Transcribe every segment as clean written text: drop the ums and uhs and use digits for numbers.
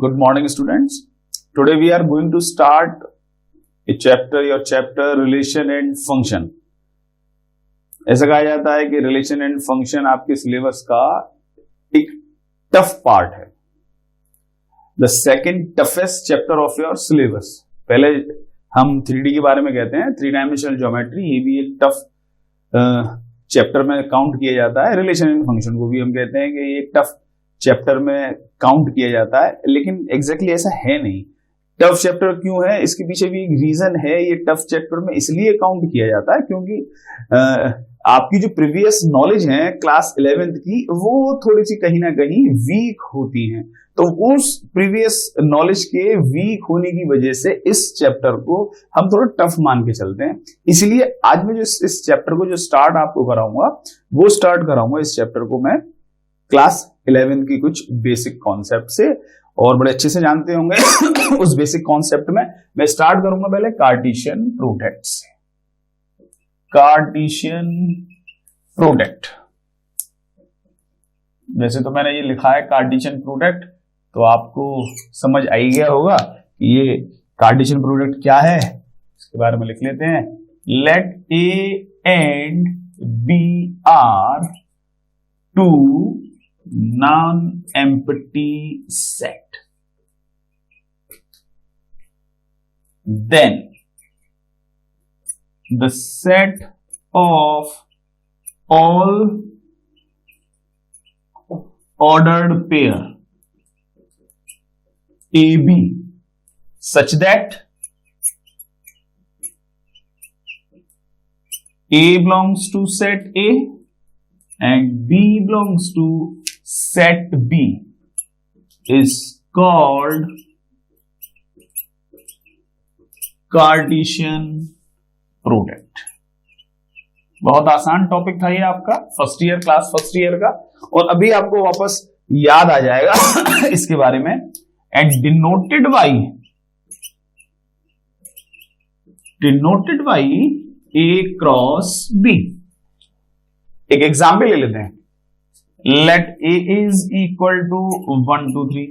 Good morning, students. Today we are going to start your chapter relation and function. ऐसा कहा जाता है कि relation and function आपके सिलेबस का एक टफ पार्ट है. The second toughest chapter of your syllabus. पहले हम 3D के बारे में कहते हैं, 3-dimensional geometry. ये भी एक टफ चैप्टर में काउंट किया जाता है. रिलेशन एंड फंक्शन को भी हम कहते हैं कि ये टफ चैप्टर में काउंट किया जाता है, लेकिन एग्जैक्टली ऐसा है नहीं. टफ चैप्टर क्यों है, इसके पीछे भी एक रीजन है. ये टफ चैप्टर में इसलिए काउंट किया जाता है क्योंकि आपकी जो प्रीवियस नॉलेज है क्लास 11th की, वो थोड़ी सी कहीं ना कहीं वीक होती है. तो उस प्रीवियस नॉलेज के वीक होने की वजह से इस चैप्टर को हम थोड़ा टफ मान के चलते हैं. इसलिए आज मैं जो इस चैप्टर को जो स्टार्ट आपको कराऊंगा, वो स्टार्ट कराऊंगा इस चैप्टर को मैं क्लास 11 की कुछ बेसिक कॉन्सेप्ट से, और बड़े अच्छे से जानते होंगे. उस बेसिक कॉन्सेप्ट में मैं स्टार्ट करूंगा पहले कार्टेशियन प्रोडक्ट से. कार्टेशियन प्रोडक्ट, वैसे तो मैंने ये लिखा है कार्टेशियन प्रोडक्ट, तो आपको समझ आ ही गया होगा कि ये कार्टेशियन प्रोडक्ट क्या है. इसके बारे में लिख लेते हैं. Let A and B are two non-empty set, then the set of all ordered pair AB such that A belongs to set A and B belongs to set B is called Cartesian product. बहुत आसान topic था ये आपका class first year का, और अभी आपको वापस याद आ जाएगा इसके बारे में. And denoted by A cross B. एक एग्जाम्पल ले लेते हैं. Let A is equal to 1 2 3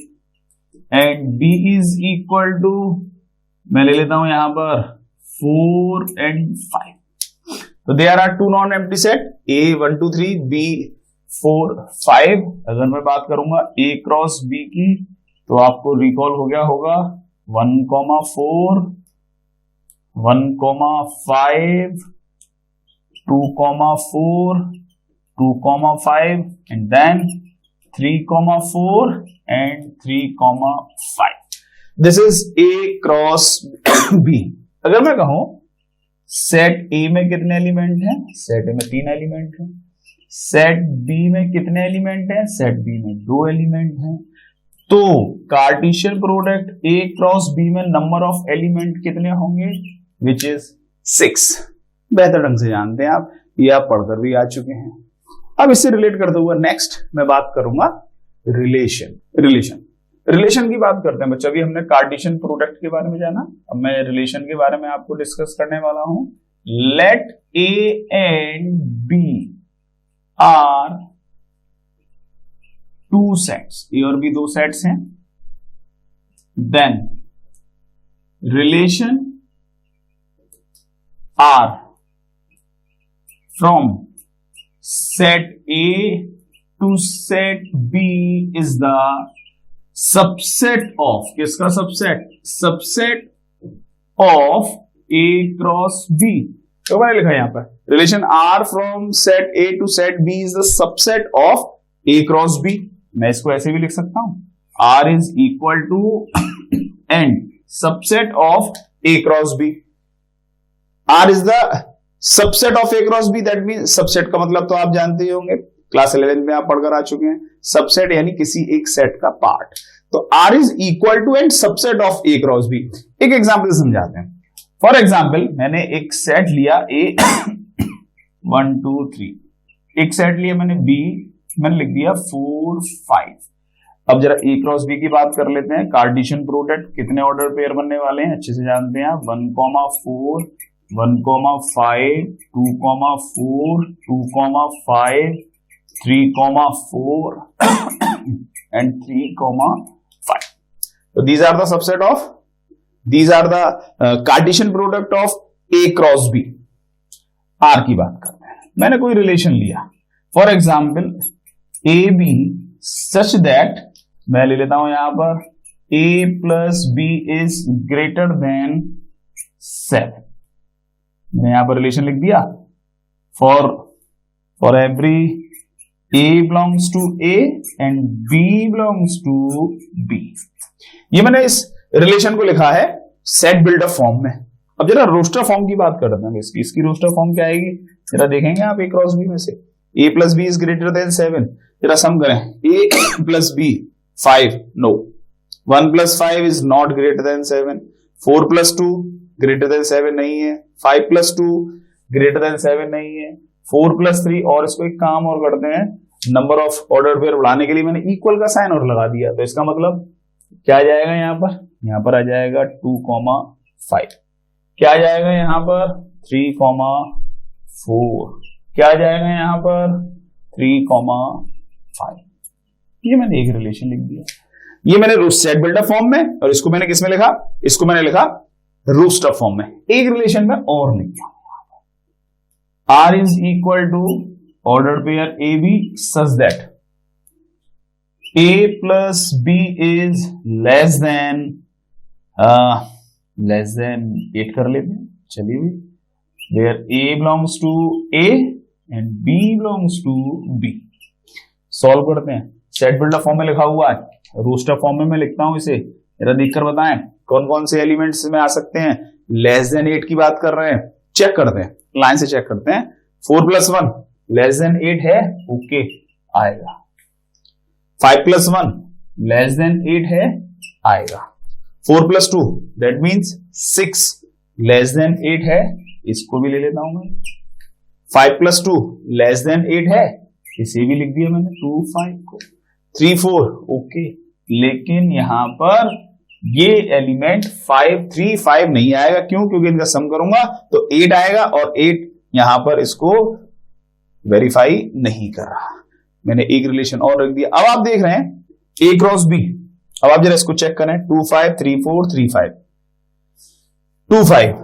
and B is equal to, मैं ले लेता हूं यहां पर 4 and 5. तो there are two non-empty set A 1 2 3, B 4 5. अगर मैं बात करूंगा A क्रॉस B की, तो आपको रिकॉल हो गया होगा 1,4 1,5 2,4 2,5 and then 3,4 and 3,5. This is A cross B. अगर मैं कहूं सेट A में कितने एलिमेंट हैं, सेट A में 3 एलिमेंट हैं. सेट B में कितने एलिमेंट हैं, सेट B में 2 एलिमेंट हैं. तो Cartesian product A cross B में नंबर ऑफ एलिमेंट कितने होंगे, विच इज 6. बेहतर ढंग से जानते हैं आप, ये आप पढ़कर भी आ चुके हैं. अब इससे रिलेट करते हुए नेक्स्ट मैं बात करूंगा रिलेशन की बात करते हैं बच्चों. अभी हमने कार्टेशियन प्रोडक्ट के बारे में जाना, अब मैं रिलेशन के बारे में आपको डिस्कस करने वाला हूं. Let A and B are two sets, A और बी 2 सेट्स हैं. Then relation R from set A to set B is the subset of, किसका subset, subset of A cross B. तो मैंने लिखा यहां पर relation R from set A to set B is the subset of A cross B. मैं इसको ऐसे भी लिख सकता हूं, R is equal to and subset of A cross B. R is the subset of A cross B. That mean subset का मतलब तो आप जानते ही होंगे, क्लास 11 में आप पढ़कर आ चुके हैं. सबसेट यानी किसी एक सेट का पार्ट. तो R is equal to and subset of A cross B. एक एग्जांपल समझाते हैं. फॉर एग्जांपल मैंने एक सेट लिया A 1 2 3, एक सेट लिया मैंने B, मैंने लिख दिया 4 5. अब जरा A क्रॉस B की बात कर लेते हैं. कार्टेशियन प्रोडक्ट कितने ऑर्डर पेयर बनने वाले हैं, अच्छे से जानते हैं. 1,4 1,5 2,4 2,5 3,4 and 3,5. तो these are the subset of, these are the Cartesian product of A cross B। R की बात करते हैं, मैंने कोई रिलेशन लिया, for example A B such that, मैं ले लेता हूं यहां पर A plus B is greater than 7। मैंने यहां पर रिलेशन लिख दिया, for every A belongs to A and B belongs to B। ये मैंने इस रिलेशन को लिखा है सेट बिल्डर फॉर्म में। अब जरा रोस्टर फॉर्म की बात करते हैं इसकी रोस्टर फॉर्म क्या आएगी, जरा देखेंगे आप A क्रॉस B में से। A plus B is greater than 7, जरा सम करें, A plus B 5, no, 1 plus 5 is not greater than 7, 4 plus 2 greater than 7 नहीं है, 5 प्लस 2 ग्रेटर देन 7 नहीं है, 4 प्लस 3, और इसको एक काम और करते हैं, नंबर ऑफ ऑर्डर पेयर बढ़ाने के लिए मैंने इक्वल का साइन और लगा दिया, तो इसका मतलब क्या आ जाएगा यहां पर आ जाएगा 2,5, क्या आ जाएगा यहां पर 3,4, क्या आ जाएगा यहां पर 3,5। ये मैंने एक रिलेशन लिख दिया, ये मैंने सेट बिल्डर फॉर्म में, और इसको मैंने किस में लिखा, इसको मैंने लिखा रोस्टर फॉर्म में। एक रिलेशन में और लिख दिया, R is equal to ordered pair AB such that A plus B is less than 8 कर लेते हैं, चलिए भाई, where A belongs to A and B belongs to B। Solve करते हैं, सेट बिल्डर फॉर्म में लिखा हुआ है, रोस्टर फॉर्म में मैं लिखता हूं इसे, जरा देखकर बताएं कौन कौन से एलिमेंट्स में आ सकते हैं। लेस देन 8 की बात कर रहे हैं, चेक करते हैं, लाइन से चेक करते हैं, 4 प्लस 1 लेस देन 8 है, ओके आएगा, 5 प्लस 1 लेस देन 8 है, आएगा, 4 plus 2 that means 6 less than 8 है, इसको भी ले लेता हूं मैं, 5 प्लस 2 लेस देन 8 है, इसे भी लिख दिया मैंने 2 5 को, 3 4 ओके, लेकिन यहां पर ये एलिमेंट 5 3 5 नहीं आएगा, क्यों, क्योंकि इनका सम करूंगा तो 8 आएगा, और 8 यहां पर इसको वेरीफाई नहीं कर रहा, मैंने एक रिलेशन और रख दिया। अब आप देख रहे हैं A क्रॉस B, अब आप जरा इसको चेक करें, 2 5 3 4 3 5, 2 5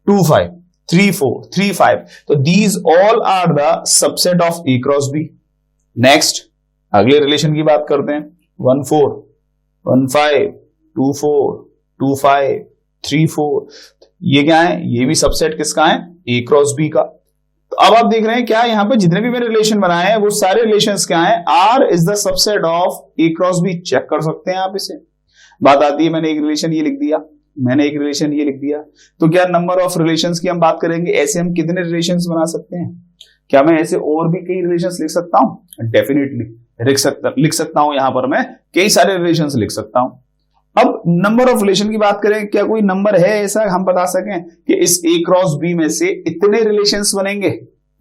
2 5 3 4 3 5, तो these all are the subset of A cross B। Next अगले रिलेशन की बात करते हैं, 1 4 1 5 2 4 2 5 3 4, ये क्या है, ये भी सबसेट किसका है, A क्रॉस B का। तो अब आप देख रहे हैं क्या, यहां पर जितने भी मैंने रिलेशन बनाए हैं वो सारे रिलेशंस क्या हैं, R is the subset of A cross B, check कर सकते हैं आप इसे। बात आती है, मैंने एक रिलेशन ये लिख दिया, मैंने एक रिलेशन ये लिख दिया, तो क्या नंबर ऑफ रिलेशंस की हम बात करेंगे, ऐसे हम कितने रिलेशंस बना सकते हैं, क्या मैं ऐसे और भी कई रिलेशंस लिख सकता हूं, डेफिनेटली लिख सकता हूं, यहां पर मैं कई सारे रिलेशंस लिख सकता हूं। अब नंबर ऑफ रिलेशन की बात करें, क्या कोई नंबर है ऐसा हम बता सकें कि इस A क्रॉस B में से इतने रिलेशंस बनेंगे?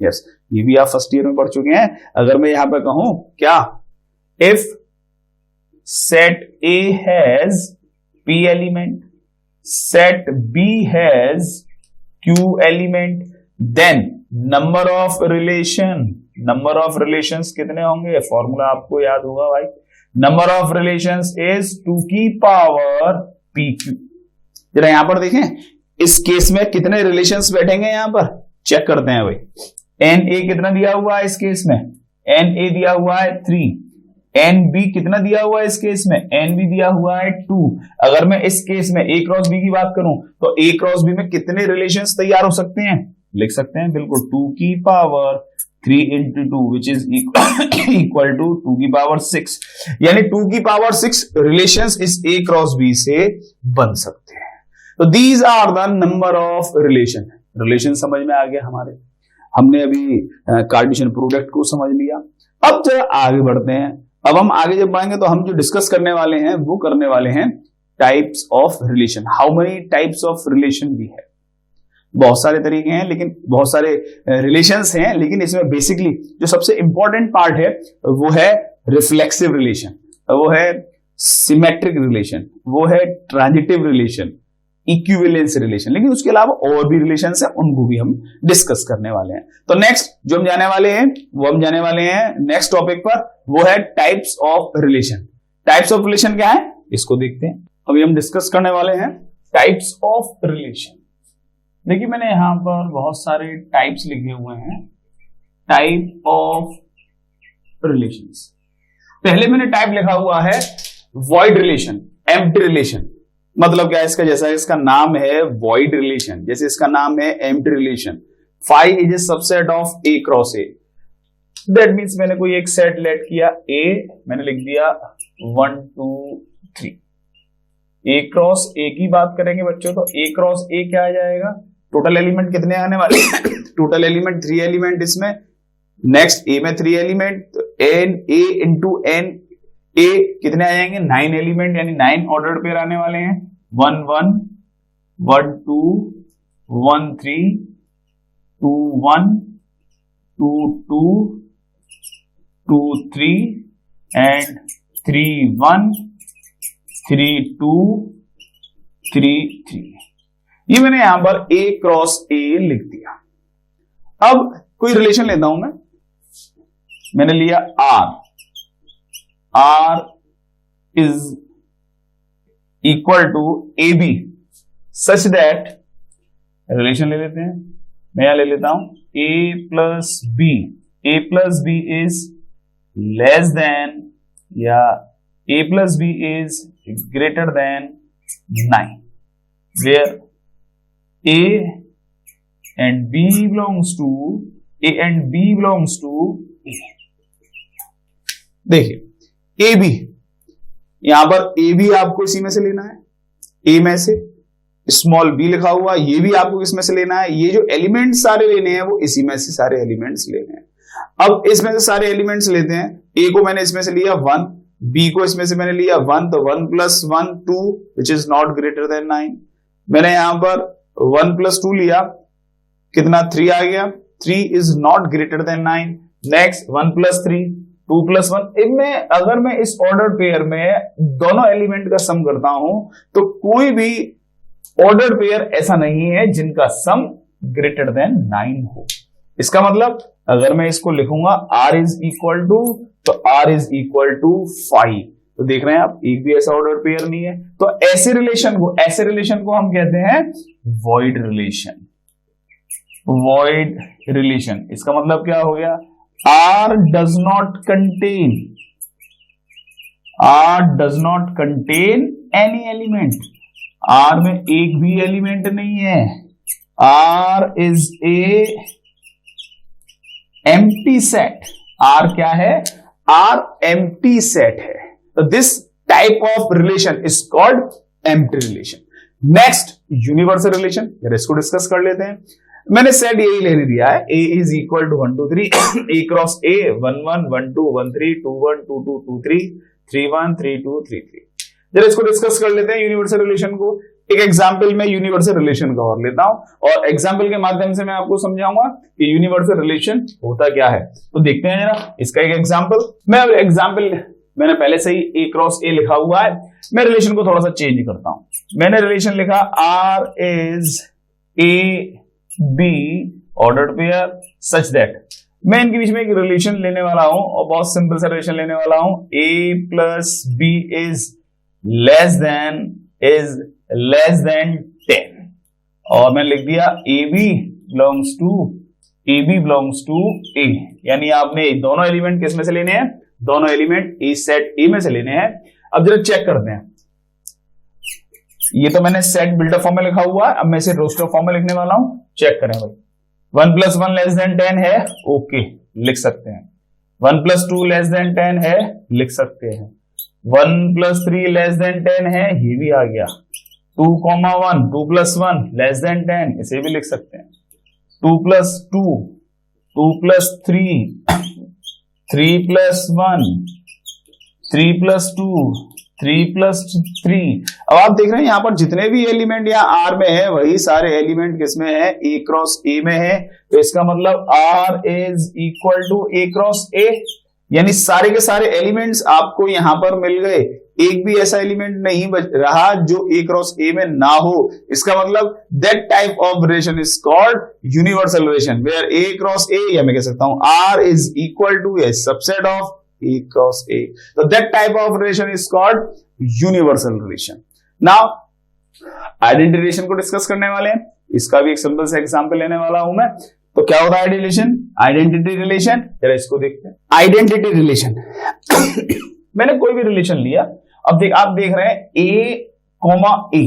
यस, ये भी आप फर्स्ट ईयर में पढ़ चुके हैं। अगर मैं यहां पर कहूं क्या, if set A has P element, set B has Q element, then number of relations कितने होंगे, फॉर्मूला आपको याद होगा भाई, नंबर ऑफ रिलेशंस इज 2 की पावर PQ। जरा यहां पर देखें, इस केस में कितने रिलेशंस बैठेंगे, यहां पर चेक करते हैं भाई, NA कितना दिया हुआ है इस केस में, NA दिया हुआ है 3, NB कितना दिया हुआ है इस केस में, NB दिया हुआ है 2। अगर मैं इस केस में A क्रॉस B की बात करूं तो A क्रॉस B में कितने रिलेशंस तैयार हो सकते हैं, लिख सकते हैं बिल्कुल 2 की power 3 into 2 which is equal to 2 की पावर 6, यानी 2 की पावर 6 रिलेशंस इस A क्रॉस B से बन सकते हैं। तो these are the number of relation समझ में आ गया हमारे, हमने अभी कार्टेशियन प्रोडक्ट को समझ लिया। अब जरा आगे बढ़ते हैं, अब हम आगे जब बढ़ेंगे तो हम जो डिस्कस करने वाले हैं वो करने वाले हैं types of relation, how many types of relation भी है। बहुत सारे तरीके हैं, लेकिन बहुत सारे रिलेशंस हैं, लेकिन इसमें बेसिकली जो सबसे इंपॉर्टेंट पार्ट है वो है रिफ्लेक्सिव रिलेशन, वो है सिमेट्रिक रिलेशन, वो है ट्रांजिटिव रिलेशन, इक्विवेलेंस रिलेशन, लेकिन उसके अलावा और भी रिलेशंस हैं, उनको भी हम डिस्कस करने वाले हैं। तो नेक्स्ट जो हम जाने वाले हैं वो हम जाने वाले हैं नेक्स्ट टॉपिक पर, वो है types of relation. Types of relation क्या है इसको देखते हैं। अभी हम डिस्कस करने वाले हैं टाइप्स ऑफ रिलेशन। देखिए मैंने यहां पर बहुत सारे टाइप्स लिखे हुए हैं, टाइप ऑफ रिलेशंस। पहले मैंने टाइप लिखा हुआ है वॉइड रिलेशन, एम्प्टी रिलेशन। मतलब क्या है इसका, जैसा इसका नाम है वॉइड रिलेशन, जैसे इसका नाम है empty relation. Phi is a subset of A cross A. That means मैंने कोई एक सेट लेट किया ए, मैंने लिख दिया 1 2 3। ए क्रॉस ए की बात करेंगे बच्चों तो ए क्रॉस ए क्या आ जाएगा, टोटल एलिमेंट कितने आने वाले टोटल एलिमेंट 3 एलिमेंट इसमें। नेक्स्ट ए में 3 element, n A into n A कितने आ जाएंगे 9 एलिमेंट, यानी 9 ऑर्डर्ड पेयर आने वाले हैं। 1 1 1 2 1 3 2 1 2 2 2 3 एंड 3 1 3 2 3 3। ये मैंने यहां पर ए क्रॉस ए लिख दिया। अब कोई रिलेशन लेता हूं मैंने लिया R is equal to a B such that, relation ले लेते हैं, मैं यहां ले लेता हूं a plus b is less than या a plus b is greater than 9, where a and b belongs to a and b belongs to a। देखिए a b, यहां पर a b आपको इसी में से लेना है, a में से स्मॉल b लिखा हुआ, ये भी आपको इसमें से लेना है। ये जो एलिमेंट्स सारे लेने हैं वो इसी में से सारे एलिमेंट्स लेने हैं। अब इसमें से सारे एलिमेंट्स लेते हैं, a को मैंने इसमें से लिया 1, b को इसमें से मैंने लिया 1, तो 1 plus 1 2 which is not greater then 9। मैंने यहां पर 1 प्लस 2 लिया, कितना 3 आ गया, 3 is not greater then 9। Next 1 plus 3 2 plus 1। इनमें अगर मैं इस ऑर्डर पेयर में दोनों एलिमेंट का सम करता हूं तो कोई भी ऑर्डर पेयर ऐसा नहीं है जिनका सम ग्रेटर देन 9 हो। इसका मतलब अगर मैं इसको लिखूंगा r इज इक्वल टू, तो r इज इक्वल टू 5, तो देख रहे हैं आप एक भी ऐसा ऑर्डर पेयर नहीं है। तो ऐसे रिलेशन को हम कहते हैं वॉइड रिलेशन। वॉइड रिलेशन इसका मतलब क्या हो गया, r does not contain any element, r में एक भी एलिमेंट नहीं है। r is a empty set, R क्या है, R एम्प्टी सेट है। तो this type of relation is called empty relation. Next universal relation, इसको डिस्कस कर लेते हैं। मैंने सेट यही लेने दिया है, A is equal to 1 2 3 A cross A 1 1 1 2 1 3 2 1 2 2 2 3 3 1 3 2 3 3। जरा इसको डिस्कस कर लेते हैं यूनिवर्सल रिलेशन को। एक एग्जाम्पल में यूनिवर्सल रिलेशन का और लेता हूं और एग्जाम्पल के माध्यम से मैं आपको समझाऊंगा कि यूनिवर्सल रिलेशन होता क्या है। तो देखते हैं जरा इसका एक एग्जाम्पल। मैंने पहले से ही ए क्रॉस ए लिखा हुआ है, मैं रिलेशन को थोड़ा सा चेंज करता हूं। मैंने रिलेशन लिखा R is A B ordered pair such that, मैं इनके बीच में एक रिलेशन लेने वाला हूं और बहुत सिंपल सा रिलेशन लेने वाला हूं। A plus b is less than 10 और मैंने लिख दिया a b belongs to A, यानी आपने दोनों एलिमेंट किस में से लेने हैं, दोनों एलिमेंट ए सेट ए में से लेने हैं। अब जरा चेक करते हैं, ये तो मैंने सेट बिल्डअप फॉर्म में लिखा हुआ है, अब मैं इसे रोस्टर फॉर्म में लिखने वाला हूं। चेक करें भाई, 1 प्लस 1 लेस देन 10 है, ओके लिख सकते हैं। 1 प्लस 2 लेस देन 10 है, लिख सकते हैं। 1 प्लस 3 लेस देन 10 है, ये भी आ गया। 2, 1 2 प्लस 1 लेस देन 10, इसे भी लिख सकते हैं। 2 plus 2 2 plus 3 3 plus 1 3 plus 2 3 plus 3। अब आप देख रहे हैं यहां पर जितने भी एलिमेंट यहाँ आर में है वही सारे एलिमेंट किसमें है, ए क्रॉस ए में है। तो इसका मतलब R is equal to A cross A, यानी सारे के सारे एलिमेंट्स आपको यहां पर मिल गए। एक भी ऐसा एलिमेंट नहीं बच रहा जो ए क्रॉस ए में ना हो। इसका मतलब that type of relation is called universal relation, where A cross A, या मैं कह सकता हूं R is equal to A subset of A cross A. तो that type of relation is called universal relation. Now identity relation को discuss करने वाले हैं, इसका भी एक सिंपल सा एग्जांपल लेने वाला हूं मैं। तो क्या होता है आइडेंटिटी रिलेशन, जरा इसको देखते हैं। आइडेंटिटी रिलेशन मैंने कोई भी रिलेशन लिया, अब आप देख रहे हैं ए कॉमा ए,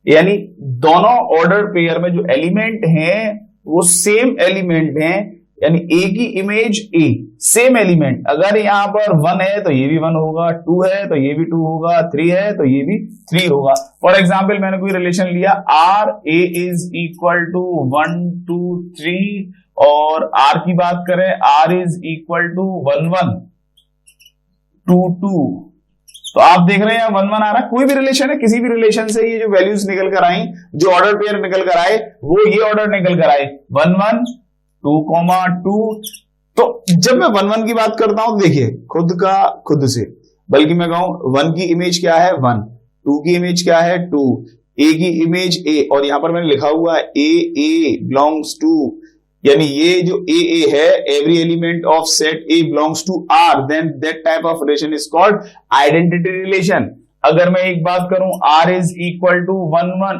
यानी दोनों ऑर्डर पेयर में जो एलिमेंट हैं वो सेम एलिमेंट हैं, यानी ए की इमेज ए, सेम एलिमेंट। अगर यहां पर 1 है तो ये भी 1 होगा, 2 है तो ये भी 2 होगा, 3 है तो ये भी 3 होगा। फॉर एग्जाम्पल मैंने कोई रिलेशन लिया R A is equal to 1 2 3, और आर की बात करें आर इज इक्वल टू 1 1 2 2, तो आप देख रहे हैं 1 1 आ रहा है। कोई भी रिलेशन है, किसी भी रिलेशन से ये जो वैल्यूज निकल कर आई, जो ऑर्डर पेयर निकल कर आए, वो ये ऑर्डर निकल कर आए 1 1 2 2। तो जब मैं 1 1 की बात करता हूं, देखिए खुद से, बल्कि मैं कहूं 1 की इमेज क्या है 1, 2 की इमेज क्या है 2, ए की इमेज ए, और यहां पर मैंने लिखा हुआ है ए बिलोंग्स टू, यानी ये जो ए है, every element of set A belongs to R, then that type of relation is called identity relation. अगर मैं एक बात करूं आर इज इक्वल टू 1 1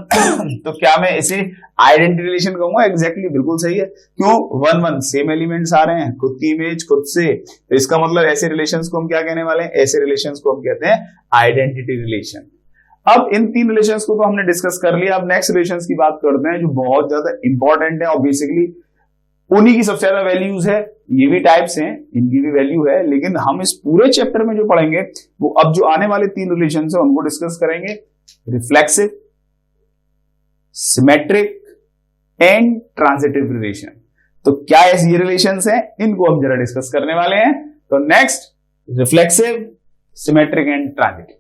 तो क्या मैं इसे आइडेंटिटी रिलेशन कहूंगा? एग्जैक्टली, बिल्कुल सही है। क्यों? 1 1 सेम एलिमेंट्स आ रहे हैं, खुद की इमेज खुद से, तो इसका मतलब ऐसे रिलेशंस को हम क्या कहने वाले हैं? ऐसे रिलेशंस को हम कहते हैं आइडेंटिटी रिलेशन। अब इन 3 रिलेशंस को तो हमने डिस्कस कर लिया। अब नेक्स्ट रिलेशंस की बात करते हैं जो बहुत ज्यादा इंपॉर्टेंट है, और बेसिकली उन्हीं की सबसे ज्यादा वैल्यूज है। ये भी टाइप्स हैं, इनकी भी वैल्यू है, लेकिन हम इस पूरे चैप्टर में जो पढ़ेंगे वो अब जो आने वाले 3 रिलेशंस है उनको डिस्कस करेंगे। Reflexive, symmetric and transitive relation. तो क्या ऐसे ये रिलेशंस हैं, इनको हम जरा डिस्कस करने वाले हैं। तो next, reflexive, symmetric and transitive.